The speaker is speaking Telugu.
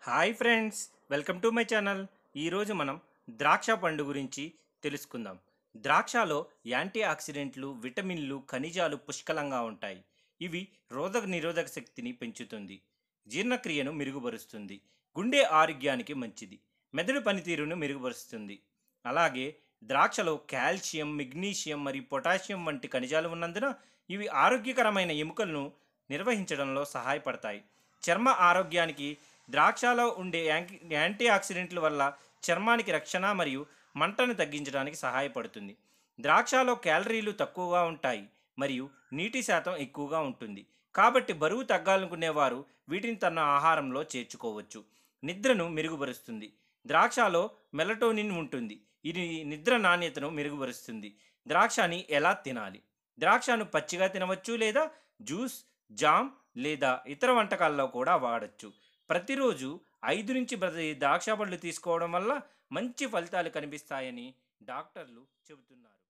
Hi friends, welcome to my channel. ఈరోజు మనం ద్రాక్ష పండు గురించి తెలుసుకుందాం. ద్రాక్షలో యాంటీ ఆక్సిడెంట్లు, విటమిన్లు, ఖనిజాలు పుష్కలంగా ఉంటాయి. ఇవి రోగ నిరోధక శక్తిని పెంచుతుంది, జీర్ణక్రియను మెరుగుపరుస్తుంది, గుండె ఆరోగ్యానికి మంచిది, మెదడు పనితీరును మెరుగుపరుస్తుంది. అలాగే ద్రాక్షలో కాల్షియం, మెగ్నీషియం మరియు పొటాషియం వంటి ఖనిజాలు ఉన్నందున ఇవి ఆరోగ్యకరమైన ఎముకలను నిర్వహించడంలో సహాయపడతాయి. చర్మ ఆరోగ్యానికి ద్రాక్షలో ఉండే యాంటీ ఆక్సిడెంట్ల వల్ల చర్మానికి రక్షణ మరియు మంటను తగ్గించడానికి సహాయపడుతుంది. ద్రాక్షలో క్యాలరీలు తక్కువగా ఉంటాయి మరియు నీటి శాతం ఎక్కువగా ఉంటుంది. కాబట్టి బరువు తగ్గాలనుకునేవారు వీటిని తన ఆహారంలో చేర్చుకోవచ్చు. నిద్రను మెరుగుపరుస్తుంది. ద్రాక్షలో మెలటోనిన్ ఉంటుంది. ఇది నిద్ర నాణ్యతను మెరుగుపరుస్తుంది. ద్రాక్షని ఎలా తినాలి? ద్రాక్షను పచ్చిగా తినవచ్చు, లేదా జ్యూస్, జామ్ లేదా ఇతర వంటకాల్లో కూడా వాడచ్చు. ప్రతిరోజు 5 నుంచి 10 ద్రాక్ష పళ్ళు తీసుకోవడం వల్ల మంచి ఫలితాలు కనిపిస్తాయని డాక్టర్లు చెబుతున్నారు.